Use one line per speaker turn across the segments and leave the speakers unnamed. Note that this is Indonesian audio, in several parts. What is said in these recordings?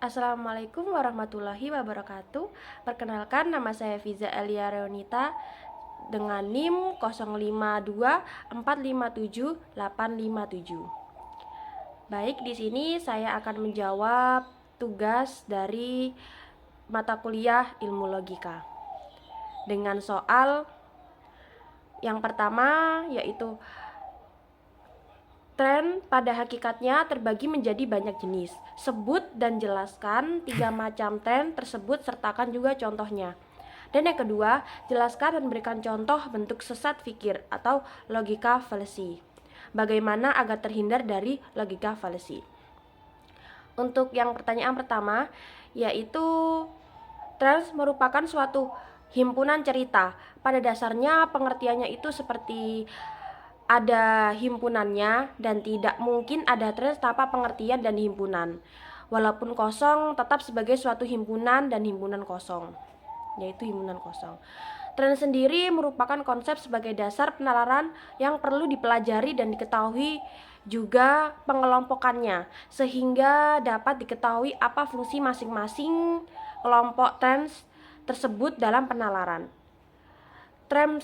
Assalamualaikum warahmatullahi wabarakatuh. Perkenalkan, nama saya Fiza Elia Reonita dengan NIM 0524578857. Baik, di sini saya akan menjawab tugas dari mata kuliah Ilmu Logika dengan soal yang pertama, yaitu tren pada hakikatnya terbagi menjadi banyak jenis. Sebut dan jelaskan 3 macam tren tersebut, sertakan juga contohnya. Dan yang kedua, jelaskan dan berikan contoh bentuk sesat fikir atau logika fallacy. Bagaimana agar terhindar dari logika fallacy? Untuk yang pertanyaan pertama, yaitu trans merupakan suatu himpunan cerita. Pada dasarnya pengertiannya itu seperti ada himpunannya dan tidak mungkin ada trans tanpa pengertian dan himpunan. Walaupun kosong tetap sebagai suatu himpunan dan himpunan kosong, yaitu himpunan kosong. Trans sendiri merupakan konsep sebagai dasar penalaran yang perlu dipelajari dan diketahui juga pengelompokannya, sehingga dapat diketahui apa fungsi masing-masing kelompok trans tersebut dalam penalaran. Tren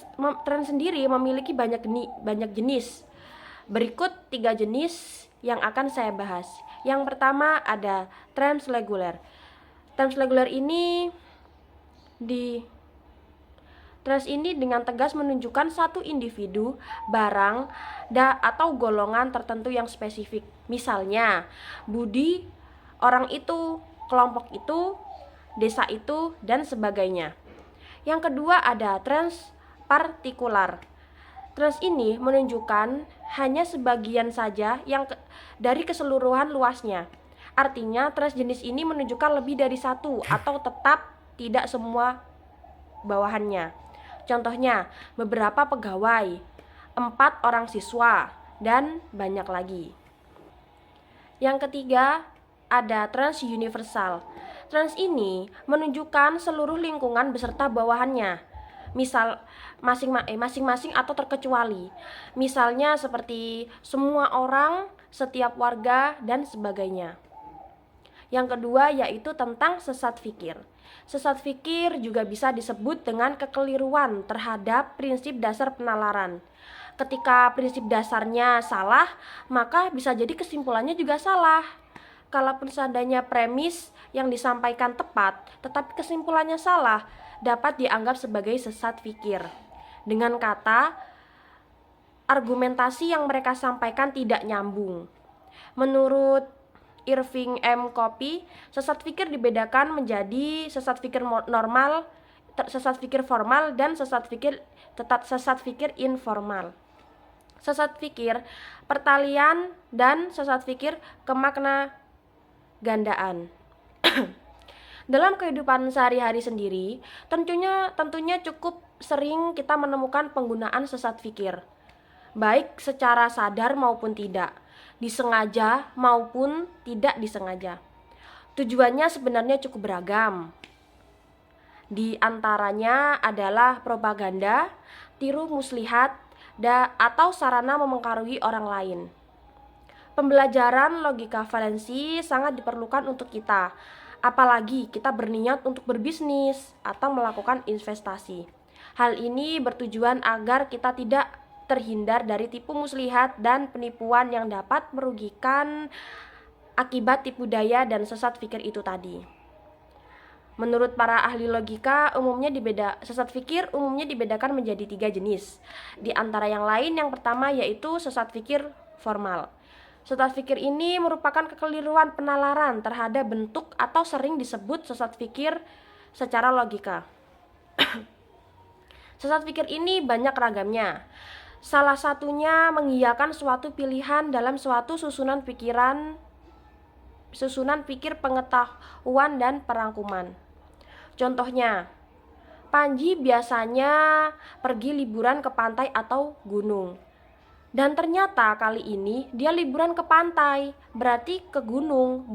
sendiri memiliki banyak jenis. Berikut 3 jenis yang akan saya bahas. Yang pertama ada trans reguler. Trans reguler ini dengan tegas menunjukkan satu individu, barang, atau golongan tertentu yang spesifik. Misalnya, Budi, orang itu, kelompok itu, desa itu, dan sebagainya. Yang kedua ada trans partikular. Trans ini menunjukkan hanya sebagian saja dari keseluruhan luasnya. Artinya trans jenis ini menunjukkan lebih dari satu atau tetap tidak semua bawahannya. Contohnya, beberapa pegawai, 4 orang siswa, dan banyak lagi. Yang ketiga ada trans universal. Trans ini menunjukkan seluruh lingkungan beserta bawahannya. Misal masing-masing atau terkecuali. Misalnya seperti semua orang, setiap warga, dan sebagainya. Yang kedua yaitu tentang sesat fikir. Sesat fikir juga bisa disebut dengan kekeliruan terhadap prinsip dasar penalaran. Ketika prinsip dasarnya salah, maka bisa jadi kesimpulannya juga salah. Kalaupun seandainya premis yang disampaikan tepat, tetapi kesimpulannya salah, dapat dianggap sebagai sesat fikir. Dengan kata, argumentasi yang mereka sampaikan tidak nyambung. Menurut Irving M. Copy, sesat fikir dibedakan menjadi sesat fikir normal, sesat fikir formal, dan sesat fikir informal. Sesat fikir pertalian dan sesat fikir kemakna gandaan. Dalam kehidupan sehari-hari sendiri, tentunya cukup sering kita menemukan penggunaan sesat fikir, baik secara sadar maupun tidak, disengaja maupun tidak disengaja. Tujuannya sebenarnya cukup beragam. Di antaranya adalah propaganda, tiru muslihat, atau sarana mempengaruhi orang lain. Pembelajaran logika fallacy sangat diperlukan untuk kita, apalagi kita berniat untuk berbisnis atau melakukan investasi. Hal ini bertujuan agar kita tidak terhindar dari tipu muslihat dan penipuan yang dapat merugikan akibat tipu daya dan sesat fikir itu tadi. Menurut para ahli logika, sesat fikir umumnya dibedakan menjadi 3 jenis. Di antara yang lain, yang pertama yaitu sesat fikir formal. Sesat fikir ini merupakan kekeliruan penalaran terhadap bentuk atau sering disebut sesat fikir secara logika. Sesat fikir ini banyak ragamnya. Salah satunya mengiyakan suatu pilihan dalam suatu susunan pikir pengetahuan dan perangkuman. Contohnya, Panji biasanya pergi liburan ke pantai atau gunung. Dan ternyata kali ini dia liburan ke pantai, berarti ke gunung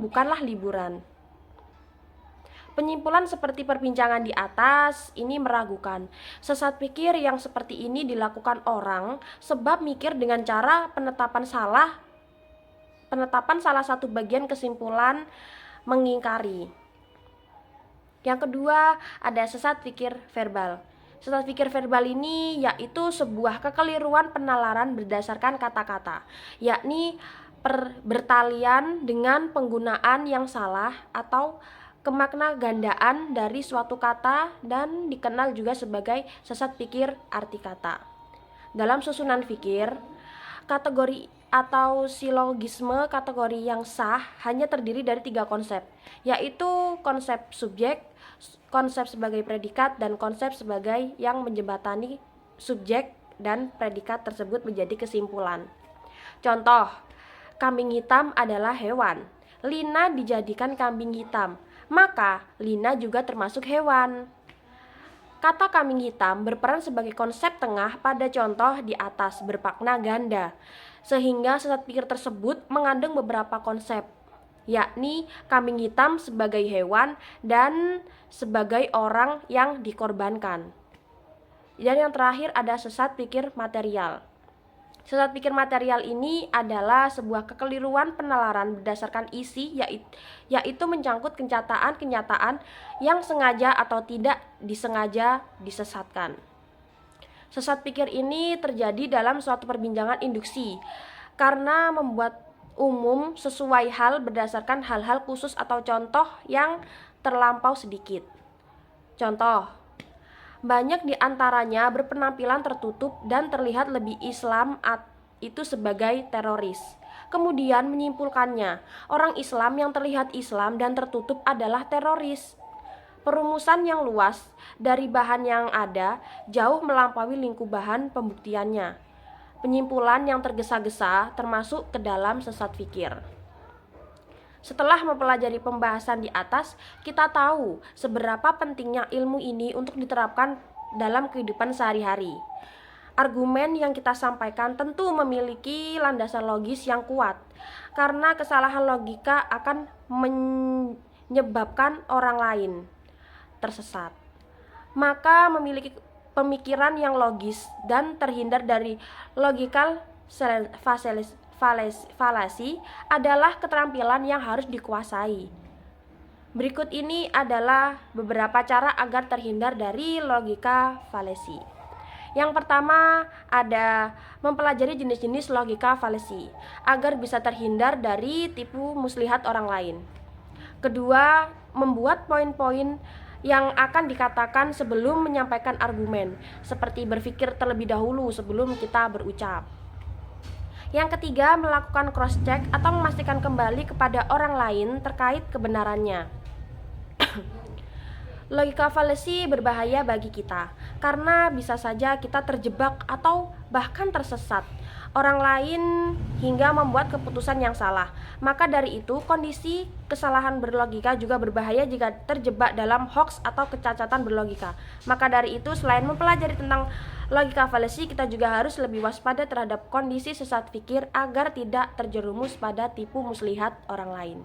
bukanlah liburan. Penyimpulan seperti perbincangan di atas ini meragukan. Sesat pikir yang seperti ini dilakukan orang sebab mikir dengan cara penetapan salah penetapan salah satu bagian kesimpulan mengingkari. Yang kedua, ada sesat pikir verbal. Sesat pikir verbal ini yaitu sebuah kekeliruan penalaran berdasarkan kata-kata, yakni bertalian dengan penggunaan yang salah atau kemakna gandaan dari suatu kata dan dikenal juga sebagai sesat pikir arti kata. Dalam susunan fikir, kategori atau silogisme kategori yang sah hanya terdiri dari 3 konsep, yaitu konsep subjek, konsep sebagai predikat, dan konsep sebagai yang menjembatani subjek dan predikat tersebut menjadi kesimpulan. Contoh, kambing hitam adalah hewan. Lina dijadikan kambing hitam, maka Lina juga termasuk hewan. Kata kambing hitam berperan sebagai konsep tengah pada contoh di atas bermakna ganda, sehingga sesat pikir tersebut mengandung beberapa konsep, yakni kambing hitam sebagai hewan dan sebagai orang yang dikorbankan. Dan yang terakhir ada sesat pikir material. Sesat pikir material ini adalah sebuah kekeliruan penalaran berdasarkan isi, yaitu mencangkut kenyataan-kenyataan yang sengaja atau tidak disengaja disesatkan. Sesat pikir ini terjadi dalam suatu perbincangan induksi karena membuat umum sesuai hal berdasarkan hal-hal khusus atau contoh yang terlampau sedikit. Contoh, banyak di antaranya berpenampilan tertutup dan terlihat lebih Islam itu sebagai teroris. Kemudian menyimpulkannya, orang Islam yang terlihat Islam dan tertutup adalah teroris. Perumusan yang luas dari bahan yang ada jauh melampaui lingkup bahan pembuktiannya. Penyimpulan yang tergesa-gesa termasuk ke dalam sesat fikir. Setelah mempelajari pembahasan di atas, kita tahu seberapa pentingnya ilmu ini untuk diterapkan dalam kehidupan sehari-hari. Argumen yang kita sampaikan tentu memiliki landasan logis yang kuat, karena kesalahan logika akan menyebabkan orang lain tersesat. Maka memiliki pemikiran yang logis dan terhindar dari logical fallacy adalah keterampilan yang harus dikuasai. Berikut ini adalah beberapa cara agar terhindar dari logika fallacy. Yang pertama ada mempelajari jenis-jenis logika fallacy agar bisa terhindar dari tipu muslihat orang lain. Kedua, membuat poin-poin yang akan dikatakan sebelum menyampaikan argumen, seperti berpikir terlebih dahulu sebelum kita berucap. Yang ketiga, melakukan cross-check atau memastikan kembali kepada orang lain terkait kebenarannya. Logika fallacy berbahaya bagi kita, karena bisa saja kita terjebak atau bahkan tersesat orang lain hingga membuat keputusan yang salah. Maka dari itu, kondisi kesalahan berlogika juga berbahaya jika terjebak dalam hoax atau kecacatan berlogika. Maka dari itu, selain mempelajari tentang logika fallacy, kita juga harus lebih waspada terhadap kondisi sesat pikir agar tidak terjerumus pada tipu muslihat orang lain.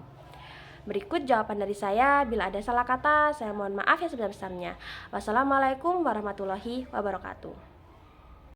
Berikut jawaban dari saya. Bila ada salah kata, saya mohon maaf yang sebesar-besarnya. Wassalamualaikum warahmatullahi wabarakatuh.